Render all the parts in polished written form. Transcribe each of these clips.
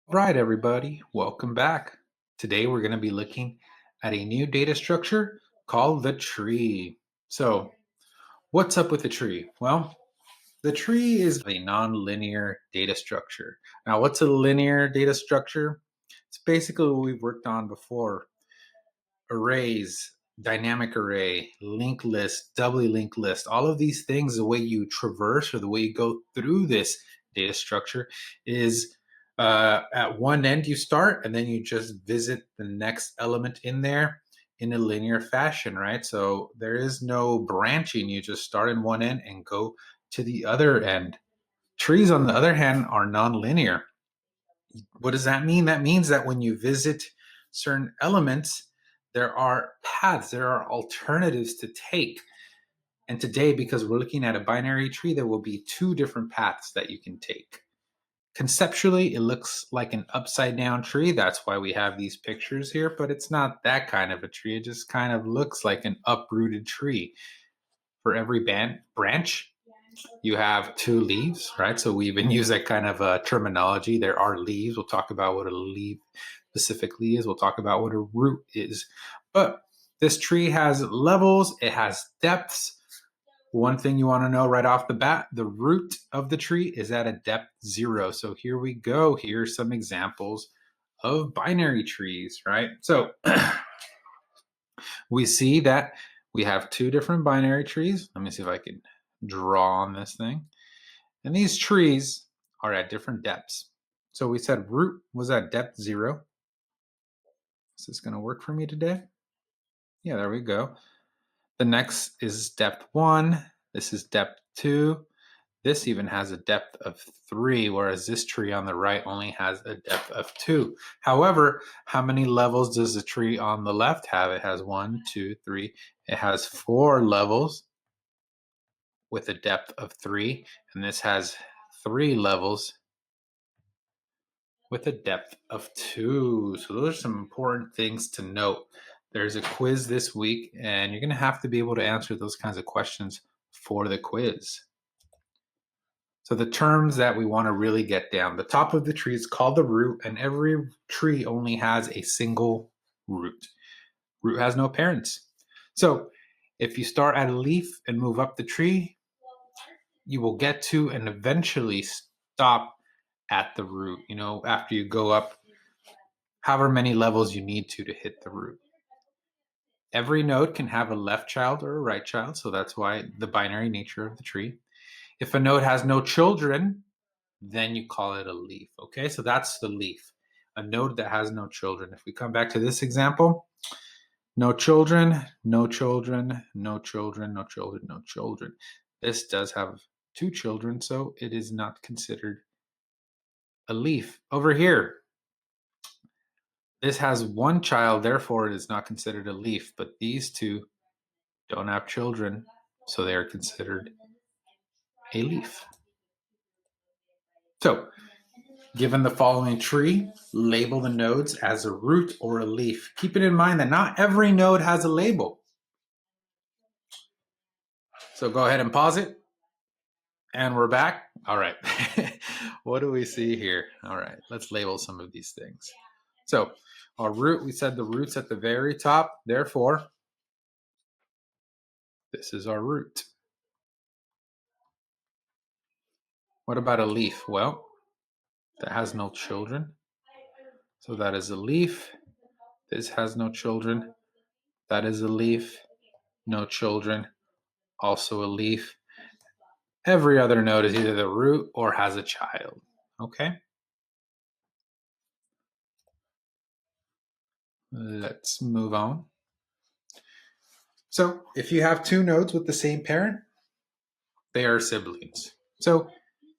Right, everybody, welcome back. Today we're going to be looking at a new data structure called the tree. So, what's up with the tree? Well, the tree is a non-linear data structure. Now, what's a linear data structure? It's basically what we've worked on before: arrays, dynamic array, linked list, doubly linked list. All of these things, the way you traverse or the way you go through this data structure is at one end you start and then you just visit the next element in there in a linear fashion, right? So there is no branching. You just start in one end and go to the other end. Trees, on the other hand, are non-linear. What does that mean? That means that when you visit certain elements, there are paths, there are alternatives to take. And today, because we're looking at a binary tree, there will be two different paths that you can take. Conceptually, it looks like an upside down tree. That's why we have these pictures here, but it's not that kind of a tree. It just kind of looks like an uprooted tree. For every branch, you have two leaves, right? So we even use that kind of terminology. There are leaves. We'll talk about what a leaf specifically is. We'll talk about what a root is. But this tree has levels, it has depths. One thing you want to know right off the bat, the root of the tree is at a depth 0. So here we go. Here's some examples of binary trees, right? So we see that we have two different binary trees. Let me see if I can draw on this thing. And these trees are at different depths. So we said root was at depth 0. Is this going to work for me today? Yeah, there we go. The next is depth 1. This is depth 2. This even has a depth of 3, whereas this tree on the right only has a depth of 2. However, how many levels does the tree on the left have? It has 1, 2, 3. It has 4 levels with a depth of 3, and this has 3 levels with a depth of 2. So those are some important things to note. There's a quiz this week, and you're going to have to be able to answer those kinds of questions for the quiz. So the terms that we want to really get down, the top of the tree is called the root, and every tree only has a single root. Root has no parents. So if you start at a leaf and move up the tree, you will get to and eventually stop at the root, after you go up however many levels you need to hit the root. Every node can have a left child or a right child, so that's why the binary nature of the tree. If a node has no children, then you call it a leaf. Okay, so that's the leaf, a node that has no children. If we come back to this example, no children, no children, no children, no children, no children. This does have 2 children, so it is not considered a leaf. Over here, this has 1 child, therefore it is not considered a leaf, but these 2 don't have children, so they are considered a leaf. So, given the following tree, label the nodes as a root or a leaf. Keeping in mind that not every node has a label. So go ahead and pause it. And we're back. All right. What do we see here? All right, let's label some of these things. So our root, we said the root's at the very top. Therefore, this is our root. What about a leaf? Well, that has no children. So that is a leaf. This has no children. That is a leaf. No children. Also a leaf. Every other node is either the root or has a child. Okay? Let's move on. So if you have 2 nodes with the same parent, they are siblings. So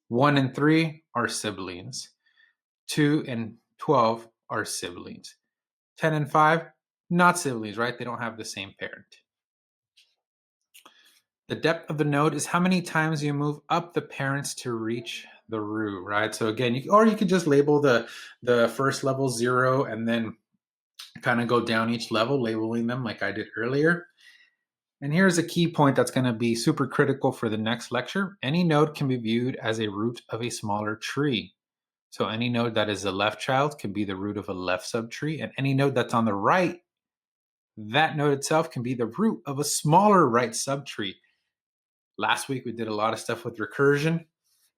1 and 3 are siblings. 2 and 12 are siblings. 10 and 5, not siblings, right? They don't have the same parent. The depth of the node is how many times you move up the parents to reach the root, right? So again, you could just label the first level 0 and then kind of go down each level, labeling them like I did earlier. And here's a key point that's going to be super critical for the next lecture. Any node can be viewed as a root of a smaller tree. So any node that is a left child can be the root of a left subtree, and any node that's on the right, that node itself can be the root of a smaller right subtree. Last week we did a lot of stuff with recursion.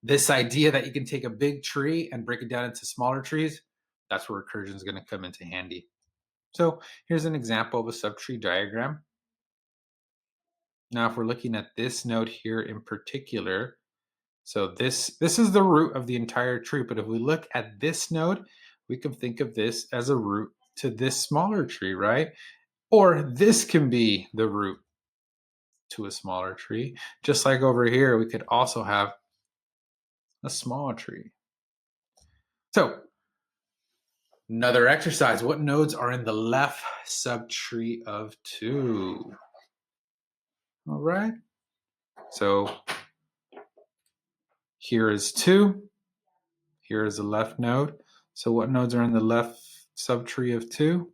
This idea that you can take a big tree and break it down into smaller trees, that's where recursion is going to come into handy. So here's an example of a subtree diagram. Now if we're looking at this node here in particular, so this is the root of the entire tree, but if we look at this node, we can think of this as a root to this smaller tree, right? Or this can be the root to a smaller tree. Just like over here, we could also have a small tree. So another exercise, what nodes are in the left subtree of 2? All right, so here is 2. Here is the left node. So what nodes are in the left subtree of 2?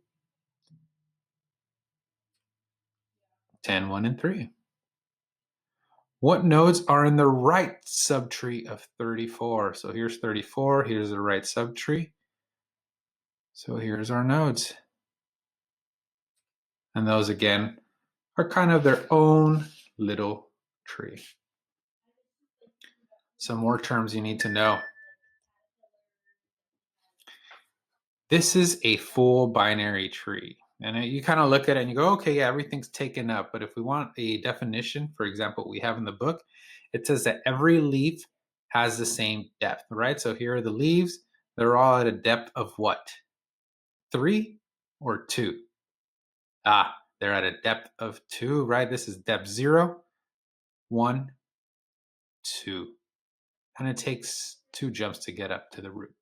10, 1, and 3. What nodes are in the right subtree of 34? So here's 34, here's the right subtree. So here's our nodes. And those again are kind of their own little tree. Some more terms you need to know. This is a full binary tree. And you kind of look at it and you go, okay, yeah, everything's taken up. But if we want a definition, for example, what we have in the book, it says that every leaf has the same depth, right? So here are the leaves. They're all at a depth of what? 3 or 2? They're at a depth of 2, right? This is depth 0, 1, 2. And it takes 2 jumps to get up to the root.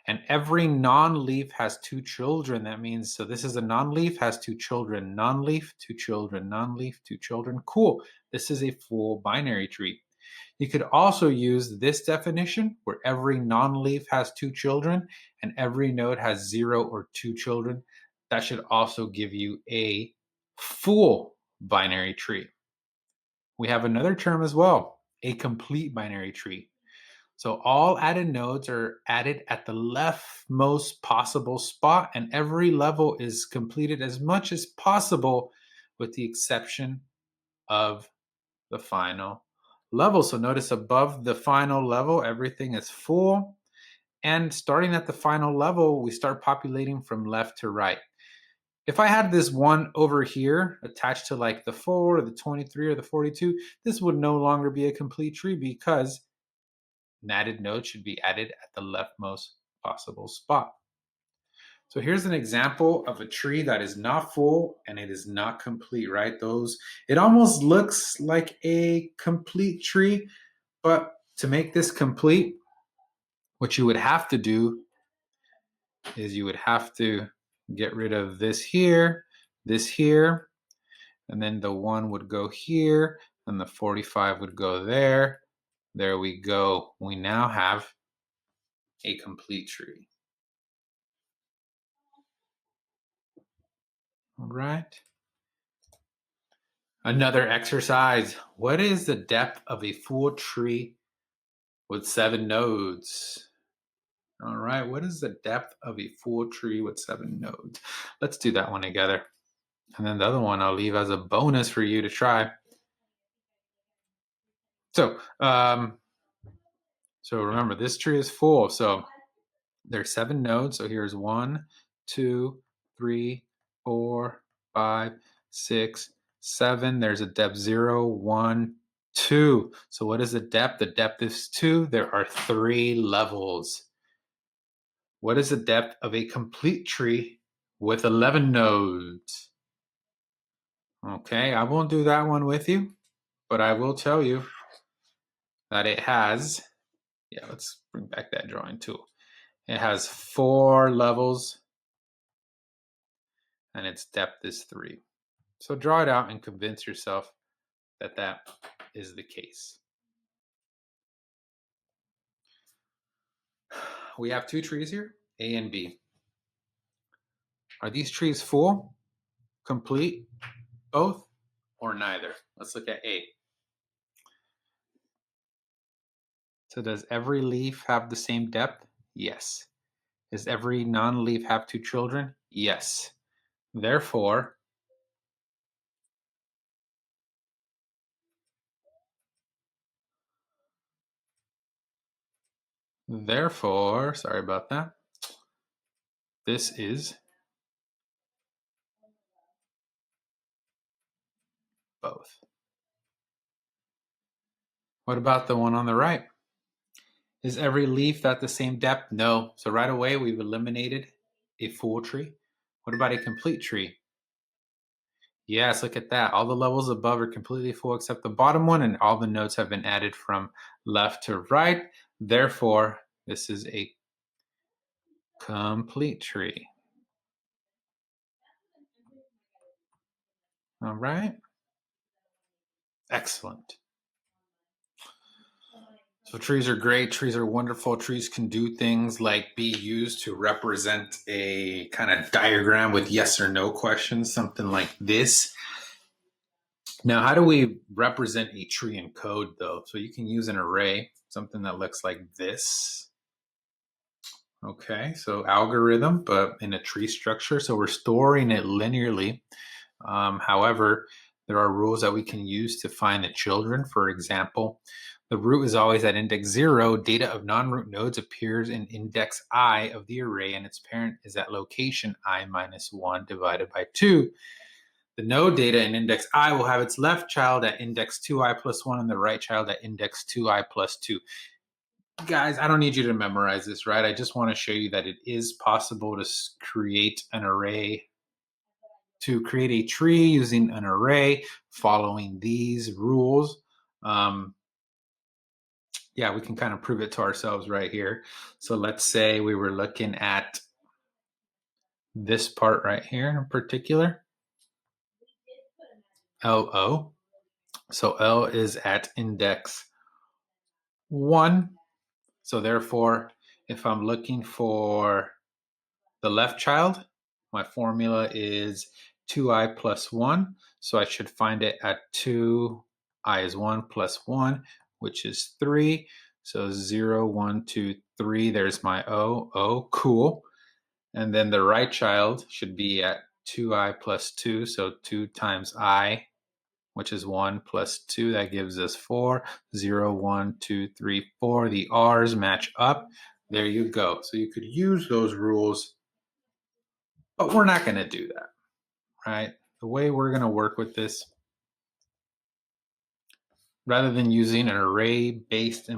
And every non-leaf has 2 children. That means, so this is a non-leaf, has 2 children. Non-leaf, 2 children. Non-leaf, 2 children. Cool. This is a full binary tree. You could also use this definition where every non-leaf has 2 children and every node has 0 or 2 children. That should also give you a full binary tree. We have another term as well, a complete binary tree. So all added nodes are added at the leftmost possible spot, and every level is completed as much as possible with the exception of the final level. So notice above the final level, everything is full. And starting at the final level, we start populating from left to right. If I had this one over here attached to like the 4 or the 23 or the 42, this would no longer be a complete tree because an added node should be added at the leftmost possible spot. So here's an example of a tree that is not full and it is not complete, right? It almost looks like a complete tree, but to make this complete, what you would have to do is you would have to get rid of this here, and then the 1 would go here, and the 45 would go there. There we go. We now have a complete tree. All right. Another exercise. What is the depth of a full tree with 7 nodes? All right. What is the depth of a full tree with 7 nodes? Let's do that one together. And then the other one I'll leave as a bonus for you to try. So remember, this tree is full. So there's 7 nodes. So here's 1, 2, 3, 4, 5, 6, 7. There's a depth 0, 1, 2. So what is the depth? The depth is 2. There are 3 levels. What is the depth of a complete tree with 11 nodes? Okay, I won't do that one with you, but I will tell you that it has, let's bring back that drawing tool. It has 4 levels and its depth is 3. So draw it out and convince yourself that that is the case. We have 2 trees here, A and B. Are these trees full, complete, both, or neither? Let's look at A. So does every leaf have the same depth? Yes. Does every non-leaf have two children? Yes. Therefore, sorry about that. This is both. What about the one on the right? Is every leaf at the same depth? No. So right away, we've eliminated a full tree. What about a complete tree? Yes, look at that. All the levels above are completely full except the bottom one, and all the nodes have been added from left to right. Therefore, this is a complete tree. All right. Excellent. So trees are great. Trees are wonderful. Trees can do things like be used to represent a kind of diagram with yes or no questions, something like this. Now, how do we represent a tree in code, though? So you can use an array, something that looks like this. Okay, so algorithm, but in a tree structure. So we're storing it linearly. However, there are rules that we can use to find the children. For example, the root is always at index 0. Data of non-root nodes appears in index I of the array, and its parent is at location I minus 1 divided by 2. The node data in index I will have its left child at index 2i plus 1 and the right child at index 2i plus 2. Guys, I don't need you to memorize this, right? I just want to show you that it is possible to create an array, to create a tree using an array following these rules. Yeah, we can kind of prove it to ourselves right here. So let's say we were looking at this part right here in particular, LO. So L is at index 1. So therefore, if I'm looking for the left child, my formula is 2i plus 1. So I should find it at 2, I is 1 plus 1, which is 3. So 0, 1, 2, 3. There's my O. Oh, cool. And then the right child should be at 2i plus 2. So 2 times I, which is 1 plus 2. That gives us 4. 0, 1, 2, 3, 4. The R's match up. There you go. So you could use those rules, but we're not going to do that, right? The way we're going to work with this, rather than using an array-based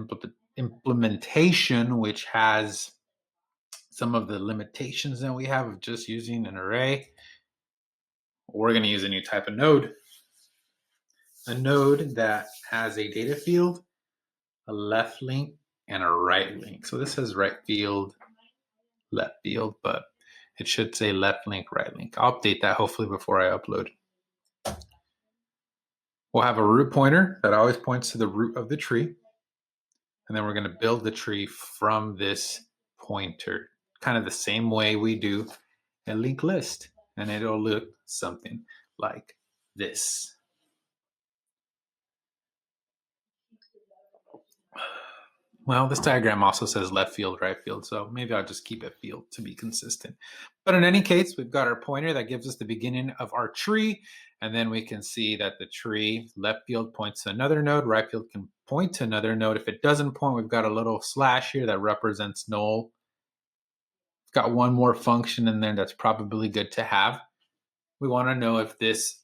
implementation, which has some of the limitations that we have of just using an array, we're going to use a new type of node. A node that has a data field, a left link, and a right link. So this says right field, left field, but it should say left link, right link. I'll update that hopefully before I upload. We'll have a root pointer that always points to the root of the tree. And then we're going to build the tree from this pointer, kind of the same way we do a linked list. And it'll look something like this. Well, this diagram also says left field, right field, so maybe I'll just keep it field to be consistent. But in any case, we've got our pointer that gives us the beginning of our tree, and then we can see that the tree, left field points to another node, right field can point to another node. If it doesn't point, we've got a little slash here that represents null. It's got one more function in there that's probably good to have. We want to know if this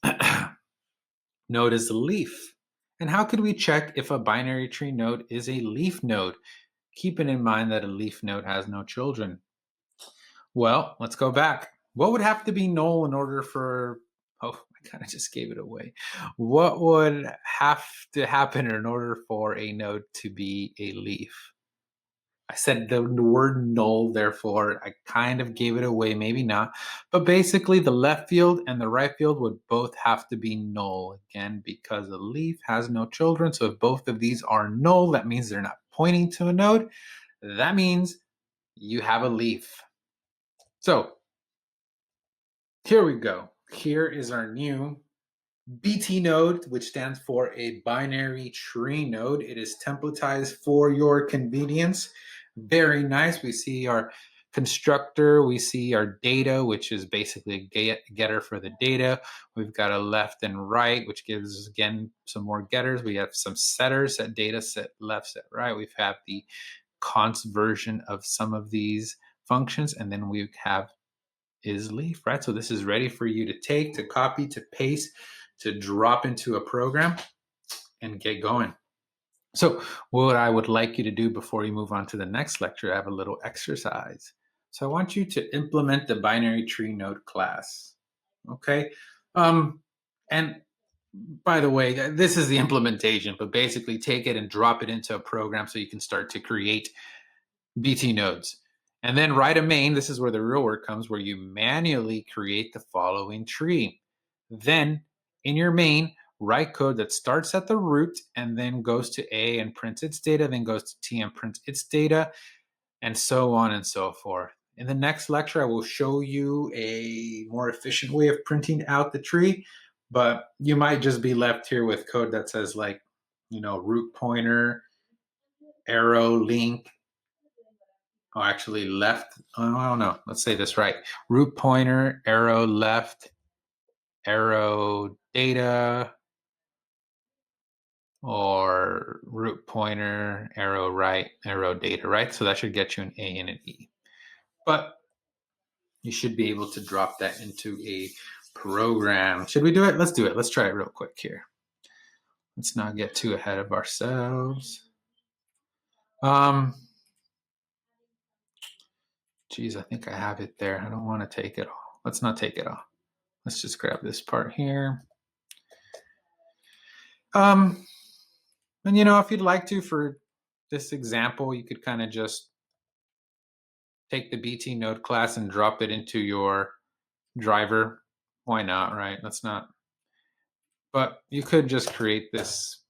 node is a leaf. And how could we check if a binary tree node is a leaf node? Keeping in mind that a leaf node has no children. Well, let's go back. What would have to be null in order for, oh, I kind of just gave it away. What would have to happen in order for a node to be a leaf? I said the word null, therefore I kind of gave it away, maybe not. But basically the left field and the right field would both have to be null, again, because a leaf has no children. So if both of these are null, that means they're not pointing to a node. That means you have a leaf. So here we go. Here is our new BT node, which stands for a binary tree node. It is templatized for your convenience. Very nice. We see our constructor. We see our data, which is basically a getter for the data. We've got a left and right, which gives, again, some more getters. We have some setters, set data, set left, set right. We have the const version of some of these functions, and then we have is leaf, right? So this is ready for you to take, to copy, to paste, to drop into a program and get going. So what I would like you to do before you move on to the next lecture, I have a little exercise. So I want you to implement the binary tree node class. Okay. And by the way, this is the implementation, but basically take it and drop it into a program so you can start to create BT nodes. And then write a main. This is where the real work comes, where you manually create the following tree. Then in your main, write code that starts at the root and then goes to A and prints its data, then goes to T and prints its data, and so on and so forth. In the next lecture, I will show you a more efficient way of printing out the tree, but you might just be left here with code that says, like, root pointer, arrow, link. Oh, actually left. Oh, no, let's say this right. Root pointer, arrow left, arrow data, or root pointer, arrow right, arrow data, right? So that should get you an A and an E. But you should be able to drop that into a program. Should we do it? Let's do it. Let's try it real quick here. Let's not get too ahead of ourselves. Geez, I think I have it there. I don't want to take it all. Let's not take it all. Let's just grab this part here. And if you'd like to, for this example, you could kind of just take the BT node class and drop it into your driver. Why not, right? Let's not. But you could just create this,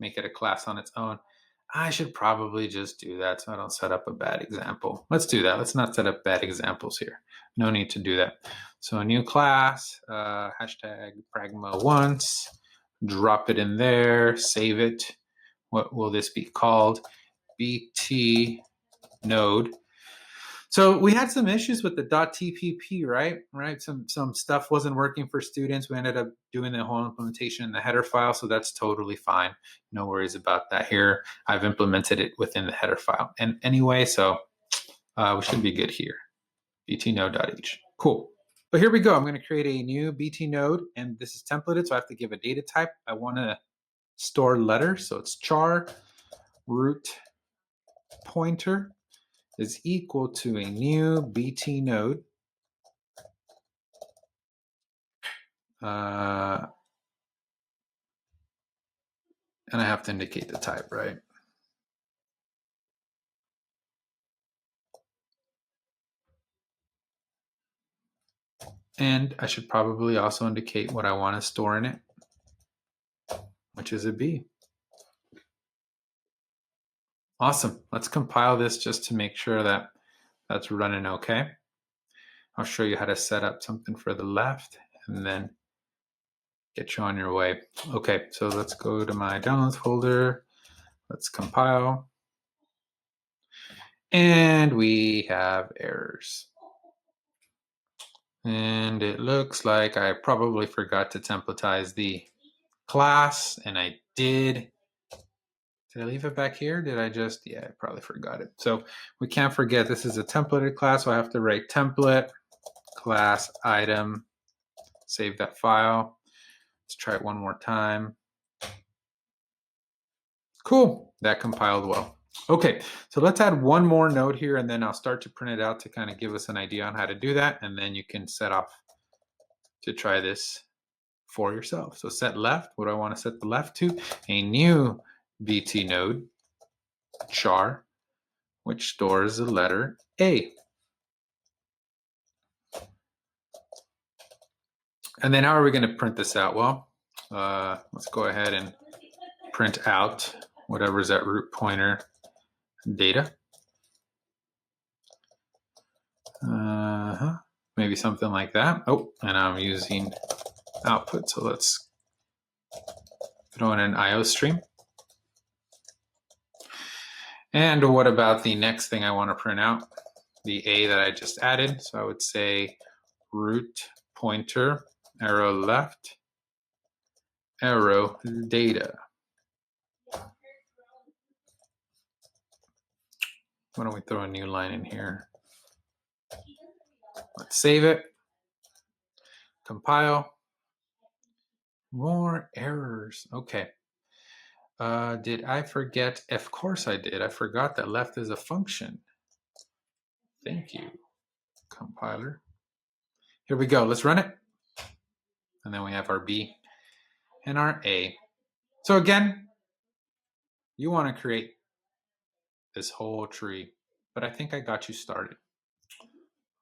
make it a class on its own. I should probably just do that so I don't set up a bad example. Let's do that. Let's not set up bad examples here. No need to do that. So a new class, hashtag pragma once, drop it in there, save it. What will this be called? BT node. So we had some issues with the .tpp, right? Some stuff wasn't working for students. We ended up doing the whole implementation in the header file, so that's totally fine. No worries about that here. I've implemented it within the header file. And anyway, so we should be good here. btnode.h. Cool. But here we go. I'm going to create a new BT node, and this is templated, so I have to give a data type. I want to store letters, so it's char root pointer is equal to a new BT node. And I have to indicate the type, right? And I should probably also indicate what I want to store in it, which is a B. Awesome. Let's compile this just to make sure that that's running okay. I'll show you how to set up something for the left and then get you on your way. Okay, so let's go to my downloads folder. Let's compile. And we have errors. And it looks like I probably forgot to templatize the class, and I did. Did I leave it back here? Did I just, yeah, I probably forgot it. So we can't forget this is a templated class, so I have to write template, class, item, save that file. Let's try it one more time. Cool, that compiled well. Okay, so let's add one more node here, and then I'll start to print it out to kind of give us an idea on how to do that, and then you can set off to try this for yourself. So set left, what do I want to set the left to? A new BT node, char, which stores the letter A. And then how are we going to print this out? Well, let's go ahead and print out whatever's at root pointer data. Maybe something like that. Oh, and I'm using output, so let's throw in an IO stream. And what about the next thing I want to print out? The A that I just added. So I would say root pointer, arrow left, arrow data. Why don't we throw a new line in here? Let's save it. Compile. More errors. Okay. Did I forget? Of course I did. I forgot that left is a function. Thank you, compiler. Here we go. Let's run it. And then we have our B and our A. So again, you want to create this whole tree, but I think I got you started.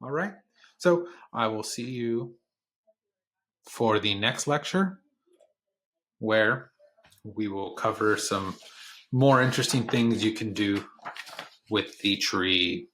All right. So I will see you for the next lecture where we will cover some more interesting things you can do with the tree.